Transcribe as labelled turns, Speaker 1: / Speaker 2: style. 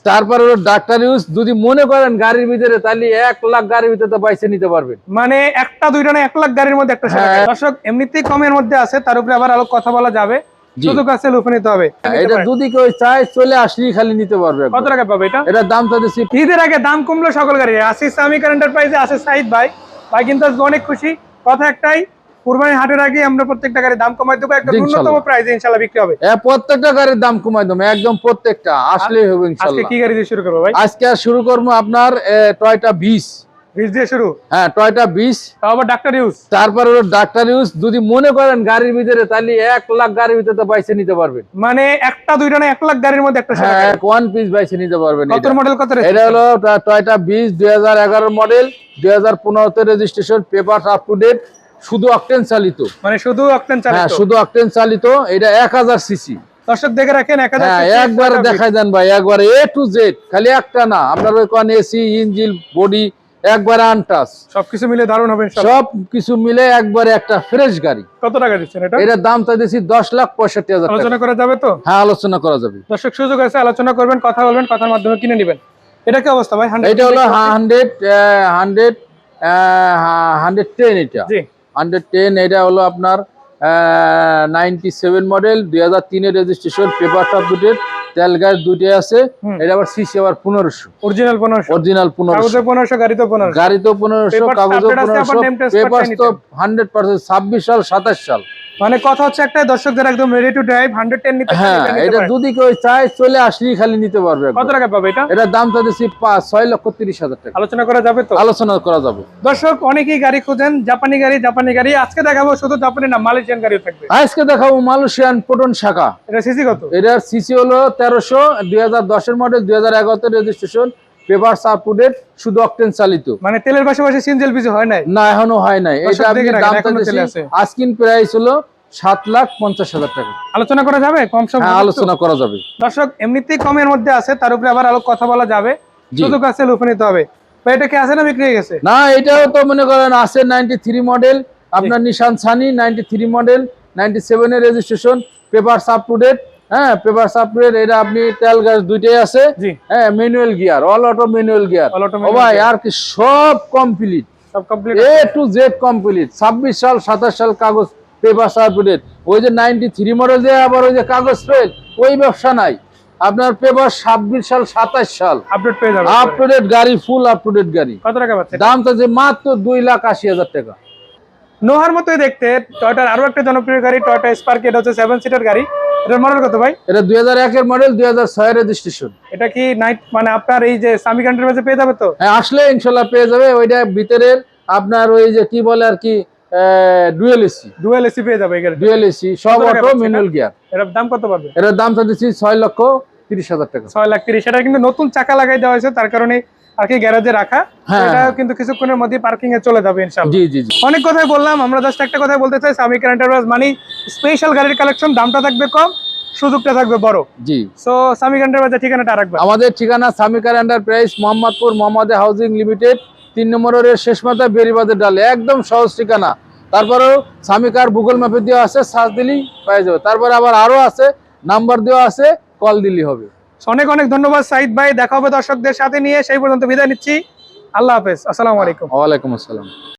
Speaker 1: তারপরে হলো doctor use. যদি মনে করেন গাড়ির ভিতরে, তাহলে 1 লাখ গাড়ির ভিতরে তো বাইসে নিতে পারবেন।
Speaker 2: মানে একটা দুইটা না 1 লাখ গাড়ির মধ্যে একটা দর্শক এমনিতেই কমের মধ্যে আছে, তার উপরে আবার আলো কথা বলা যাবে, সুযোগ আছে, লুফে নিতে হবে।
Speaker 1: এটা যদি কেউ চায় চলে আসলেই খালি নিতে পারবে।
Speaker 2: কত টাকা পাবে এটা?
Speaker 1: এটার দাম চাইছি
Speaker 2: ঈদের আগে দাম কমলো সকল গাড়ি। আসি সামি কার এন্টারপ্রাইজে আছে সাইদ ভাই। ভাই কিন্তু আজকে অনেক খুশি। কথা একটাই, কুরবানি হাটের আগে আমরা প্রত্যেকটা গাড়ির দাম কমাই দেবো, একদম ন্যূনতম প্রাইসে ইনশাআল্লাহ বিক্রি হবে।
Speaker 1: প্রত্যেকটা গাড়ির দাম কমাই দেবো, একদম প্রত্যেকটা আসলেই হবে ইনশাআল্লাহ।
Speaker 2: আজকে কি গাড়ি দিয়ে শুরু করবো ভাই?
Speaker 1: আজকে শুরু করবো আপনার টয়োটা 20
Speaker 2: দিয়ে শুরু।
Speaker 1: হ্যাঁ, টয়োটা 20,
Speaker 2: আবার ডাক্তার ইউজ।
Speaker 1: তারপর হলো ডাক্তার ইউজ। যদি মনে করেন গাড়ির ভিতরে, তাহলে 1 লাখ গাড়ির ভিতরে তো বাইসে নিতে পারবেন।
Speaker 2: মানে একটা দুইটা না 1 লাখ গাড়ির মধ্যে একটা
Speaker 1: ওয়ান পিস বাইসে নিতে পারবেন।
Speaker 2: কত মডেল? কত?
Speaker 1: এটা হলো টয়োটা 20 2011 মডেল, 2015 তে registration, paper up to date, শুধু অকটেন চালিত।
Speaker 2: মানে শুধু অকটেন চালিত?
Speaker 1: হ্যাঁ, শুধু অকটেন চালিত। এটা 1000 সিসি।
Speaker 2: দর্শক দেখে রাখেন 1000 সিসি।
Speaker 1: একবার দেখাই দেন ভাই, একবার A to Z, খালি একটা না। আপনার ওই কোন এসি, ইঞ্জিন, বডি একবার আনটাচ,
Speaker 2: সবকিছু মিলে দারুণ হবে ইনশাআল্লাহ।
Speaker 1: সবকিছু মিলে একবারে একটা ফ্রেশ গাড়ি।
Speaker 2: কত টাকা দিচ্ছেন এটা?
Speaker 1: এটার দাম চাইছি 10,65,000 টাকা।
Speaker 2: আলোচনা করা যাবে তো?
Speaker 1: হ্যাঁ, আলোচনা করা যাবে।
Speaker 2: দর্শক সুযোগ আছে, আলোচনা করবেন, কথা বলবেন, কথার মাধ্যমে কিনে নেবেন। এটা কি অবস্থা ভাই?
Speaker 1: এটা হলো 110 এটা।
Speaker 2: জি,
Speaker 1: 110 এটা হলো আপনার 97 মডেল, 2003 এর registration, paper up to date, তেল গ্যাস দুটোই আছে। এটা আবার সিসি আবার 1500,
Speaker 2: অরিজিনাল 1500।
Speaker 1: অরিজিনাল 1500,
Speaker 2: কাগজে 1500, গাড়িতে 1500।
Speaker 1: গাড়িতে 1500, কাগজে 1500, পেপার তো 100%, 26 সাল 27 সাল।
Speaker 2: মানে কথা হচ্ছে একটাই, দর্শকদের একদম রেডি টু ড্রাইভ 110 নিতে।
Speaker 1: হ্যাঁ, এটা যদি কেউ চায় চলে আসলেই খালি নিতে পারবে।
Speaker 2: কত টাকা পাবে এটা?
Speaker 1: এটার দাম চাইছি 6,30,000 টাকা।
Speaker 2: আলোচনা করা যাবে তো?
Speaker 1: আলোচনা করা যাবে।
Speaker 2: দর্শক অনেকেই গাড়ি খুঁজেন, জাপানি গাড়ি। আজকে দেখাবো শুধু জাপানি না, মালয়েশিয়ান গাড়িও থাকবে।
Speaker 1: আজকে দেখাবো মালয়েশিয়ান প্রোটন শাখা।
Speaker 2: এটা সিসি কত?
Speaker 1: এটার সিসি হলো 1300, 2010 এর মডেল, 2011 তে registration, paper up to date, শুধু অকটেন চালিত।
Speaker 2: মানে তেলের পাশাপাশি সিএনজি এলপিজি হয় নাই?
Speaker 1: না, এখনো হয় নাই। এটা আপনি দাম চাইছি, আস্কিং প্রাইস হলো 7,50,000 টাকা।
Speaker 2: আলোচনা করা যাবে? কম সম
Speaker 1: আলোচনা করা যাবে।
Speaker 2: দর্শক এমনিতেই কমের মধ্যে আছে, তার উপরে আবার আলো কথা বলা যাবে, সুযোগ আছে, লুফে নিতে হবে। এটা কি আছে না বিক্রি হয়ে গেছে?
Speaker 1: না, এটাও তো মনে করেন আছে 93 মডেল, আপনার নিশান সানি 93 মডেল, 97 এর registration, paper up to date. হ্যাঁ, পেপার আপ টু ডেট। এটা আপনি তেল গ্যাস দুইটাই আছে। হ্যাঁ, manual gear, all auto manual gear. ও ভাই, আর কি সব কমপ্লিট,
Speaker 2: সব complete,
Speaker 1: A to Z complete. 26 সাল 27 সাল কাগজ, পেপার আপ টু ডেট। ওই যে 93 মডেল দিয়ে আবার ওই যে কাগজ ফেল, ওই ব্যবসা নাই। আপনার পেপার 26 সাল 27 সাল
Speaker 2: আপডেট পেয়ে যাবে।
Speaker 1: আপ টু ডেট গাড়ি, ফুল আপ টু ডেট গাড়ি।
Speaker 2: কত টাকা পাচ্ছে?
Speaker 1: দাম তো যে মাত্র 2,80,000 টাকা।
Speaker 2: নোহার মতোই দেখতে টয়োটার আরো একটা জনপ্রিয় গাড়ি, টয়োটা স্পার্ক। এটা হচ্ছে 7 সিটার গাড়ি। এটার মডেল কত ভাই?
Speaker 1: এটা 2001 এর মডেল, 2006 এর রেজিস্ট্রেশন।
Speaker 2: এটা কি নাইট মানে আপনার এই যে সামি কান্ট্রির মাঝে পেয়ে যাবে তো?
Speaker 1: হ্যাঁ, আসলে ইনশাআল্লাহ পেয়ে যাবে। ওইটা ভিতরের আপনার ওই যে কি বলে আর কি, ডুয়েল এসি
Speaker 2: পেয়ে যাবে।
Speaker 1: ডুয়েল এসি, সব অটো ম্যানুয়াল গিয়ার।
Speaker 2: এটার দাম কত পাবে?
Speaker 1: এটার দাম তো দিচ্ছি 6,30,000 টাকা।
Speaker 2: 6,30,000। এটা কিন্তু নতুন চাকা লাগাই দেওয়া হয়েছে, তার কারণে আর কি গ্যারেজে রাখা। এটা কিন্তু কিছুক্ষণের মধ্যে পার্কিং এ চলে যাবে ইনশাআল্লাহ।
Speaker 1: জি জি জি।
Speaker 2: অনেক কথাই বললাম, আমরা জাস্ট একটা কথাই বলতে চাই, সামি কার এন্টারপ্রাইজ মানে স্পেশাল গাড়ির কালেকশন। দামটা থাকবে কম, সুযোগটা থাকবে বড়। জি। সো সামি কার এন্টারপ্রাইজের ঠিকানাটা রাখবে।
Speaker 1: আমাদের ঠিকানা সামি কার এন্টারপ্রাইজ, মোহাম্মদপুর মোহাম্মদে হাউজিং লিমিটেড, 3 নম্বর রোডের শেষ মাথায় বেরিবাদের ডালে, একদম সহজ ঠিকানা। তারপরেও সামি কার গুগল ম্যাপে দেওয়া আছে, সার্চ দিলেই পেয়ে যাবে। তারপরে আবার আরো আছে, নাম্বার দেওয়া আছে, কল দিলেই হবে।
Speaker 2: অনেক অনেক ধন্যবাদ সাইদ ভাই। দেখা হবে দর্শকদের সাথে নিয়ে। সেই পর্যন্ত বিদায় নিচ্ছি। আল্লাহ হাফেজ। আসসালামু আলাইকুম।
Speaker 1: ওয়ালাইকুম আসসালাম।